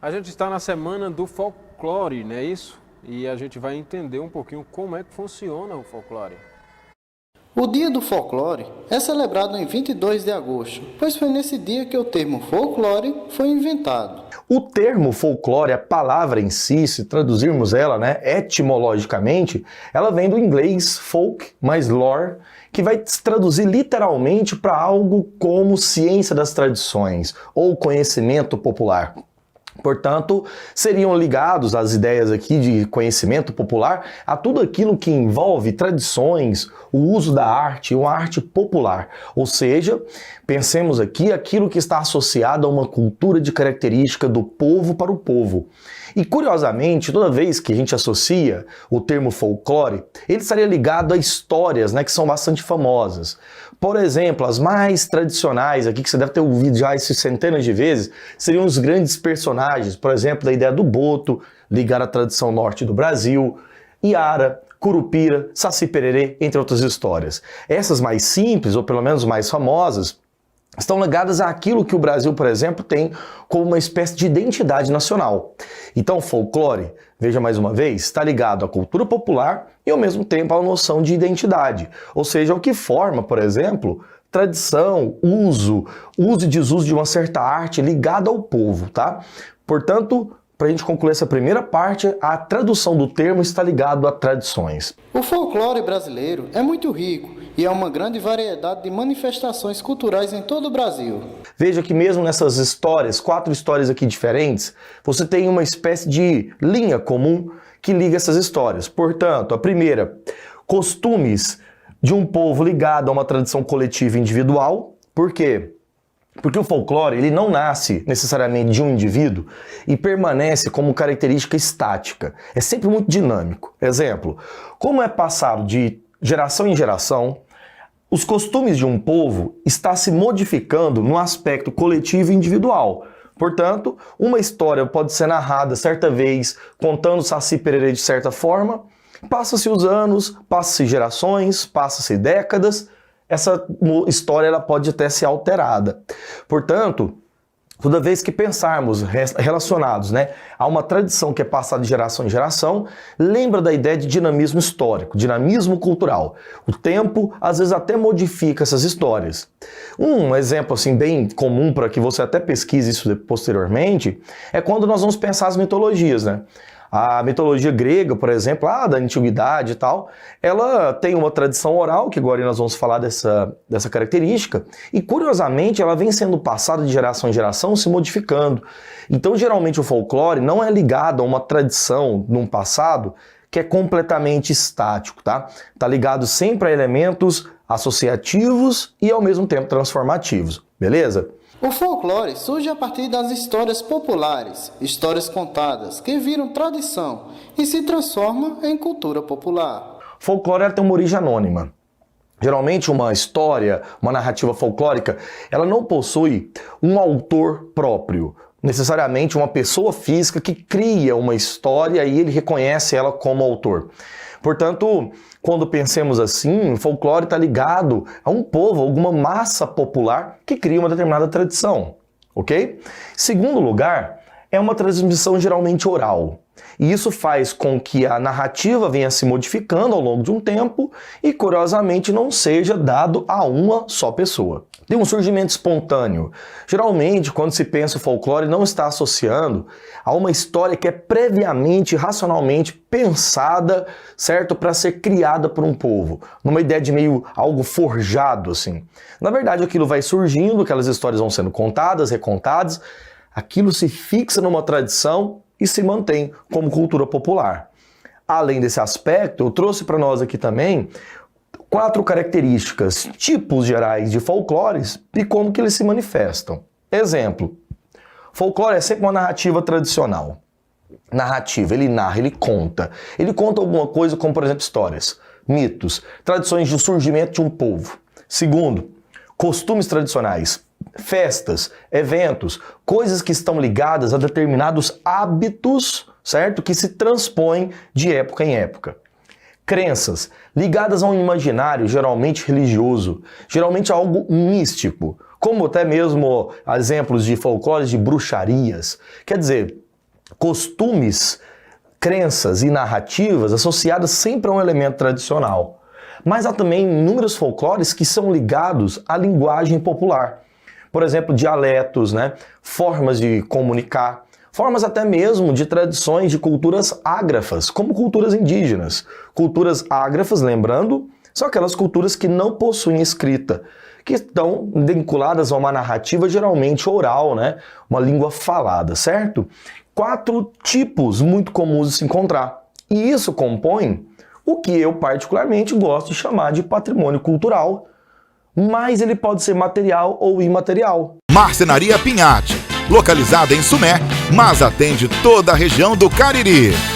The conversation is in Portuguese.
A gente está na semana do folclore, não é isso? E a gente vai entender um pouquinho como é que funciona o folclore. O Dia do Folclore é celebrado em 22 de agosto, pois foi nesse dia que o termo folclore foi inventado. O termo folclore, a palavra em si, se traduzirmos ela, etimologicamente, ela vem do inglês folk mais lore, que vai se traduzir literalmente para algo como ciência das tradições ou conhecimento popular. Portanto, seriam ligados às ideias aqui de conhecimento popular a tudo aquilo que envolve tradições, o uso da arte, uma arte popular. Ou seja, pensemos aqui aquilo que está associado a uma cultura de característica do povo para o povo. E curiosamente, toda vez que a gente associa o termo folclore, ele estaria ligado a histórias, que são bastante famosas. Por exemplo, as mais tradicionais aqui, que você deve ter ouvido já isso centenas de vezes, seriam os grandes personagens, por exemplo, da ideia do boto, ligada à tradição norte do Brasil, Iara, Curupira, Saci Pererê, entre outras histórias. Essas mais simples, ou pelo menos mais famosas, estão ligadas àquilo que o Brasil, por exemplo, tem como uma espécie de identidade nacional. Então, folclore, veja mais uma vez, está ligado à cultura popular e ao mesmo tempo à noção de identidade. Ou seja, o que forma, por exemplo, tradição, uso e desuso de uma certa arte ligada ao povo, tá? Portanto, para a gente concluir essa primeira parte, a tradução do termo está ligado a tradições. O folclore brasileiro é muito rico e há uma grande variedade de manifestações culturais em todo o Brasil. Veja que mesmo nessas histórias, 4 histórias aqui diferentes, você tem uma espécie de linha comum que liga essas histórias. Portanto, a primeira, costumes de um povo ligado a uma tradição coletiva e individual. Por quê? Porque o folclore ele não nasce necessariamente de um indivíduo e permanece como característica estática. É sempre muito dinâmico. Exemplo, como é passado de geração em geração, os costumes de um povo estão se modificando no aspecto coletivo e individual. Portanto, uma história pode ser narrada certa vez contando Saci Pererê de certa forma, passa-se os anos, passa-se gerações, passa-se décadas, essa história ela pode até ser alterada. Portanto, toda vez que pensarmos relacionados a uma tradição que é passada de geração em geração, lembra da ideia de dinamismo histórico, dinamismo cultural. O tempo, às vezes, até modifica essas histórias. Um exemplo assim, bem comum para que você até pesquise isso posteriormente, é quando nós vamos pensar as mitologias. A mitologia grega, por exemplo, da antiguidade e tal, ela tem uma tradição oral, que agora nós vamos falar dessa característica, e curiosamente ela vem sendo passada de geração em geração, se modificando. Então, geralmente o folclore não é ligado a uma tradição num passado que é completamente estático, tá? Tá ligado sempre a elementos associativos e ao mesmo tempo transformativos, beleza? O folclore surge a partir das histórias populares, histórias contadas, que viram tradição e se transformam em cultura popular. Folclore tem uma origem anônima. Geralmente uma história, uma narrativa folclórica, ela não possui um autor próprio, necessariamente uma pessoa física que cria uma história e ele reconhece ela como autor. Portanto, quando pensemos assim, o folclore está ligado a um povo, alguma massa popular que cria uma determinada tradição, ok? Segundo lugar, é uma transmissão geralmente oral. E isso faz com que a narrativa venha se modificando ao longo de um tempo e, curiosamente, não seja dado a uma só pessoa. Tem um surgimento espontâneo. Geralmente, quando se pensa o folclore, não está associando a uma história que é previamente, racionalmente pensada, certo, para ser criada por um povo. Numa ideia de meio algo forjado, assim. Na verdade, aquilo vai surgindo, aquelas histórias vão sendo contadas, recontadas, aquilo se fixa numa tradição e se mantém como cultura popular. Além desse aspecto, eu trouxe para nós aqui também 4 características, tipos gerais de folclores e como que eles se manifestam. Exemplo, folclore é sempre uma narrativa tradicional. Narrativa, ele narra, ele conta. Ele conta alguma coisa como, por exemplo, histórias, mitos, tradições de surgimento de um povo. Segundo, costumes tradicionais, festas, eventos, coisas que estão ligadas a determinados hábitos, certo? Que se transpõem de época em época. Crenças, ligadas a um imaginário geralmente religioso, geralmente a algo místico, como até mesmo exemplos de folclores de bruxarias. Quer dizer, costumes, crenças e narrativas associadas sempre a um elemento tradicional. Mas há também inúmeros folclores que são ligados à linguagem popular. Por exemplo, dialetos, né? Formas de comunicar, formas até mesmo de tradições de culturas ágrafas, como culturas indígenas. Culturas ágrafas, lembrando, são aquelas culturas que não possuem escrita, que estão vinculadas a uma narrativa geralmente oral, né? Uma língua falada, certo? 4 tipos muito comuns de se encontrar. E isso compõe o que eu particularmente gosto de chamar de patrimônio cultural, mas ele pode ser material ou imaterial. Marcenaria Pinhatti, localizada em Sumé, mas atende toda a região do Cariri.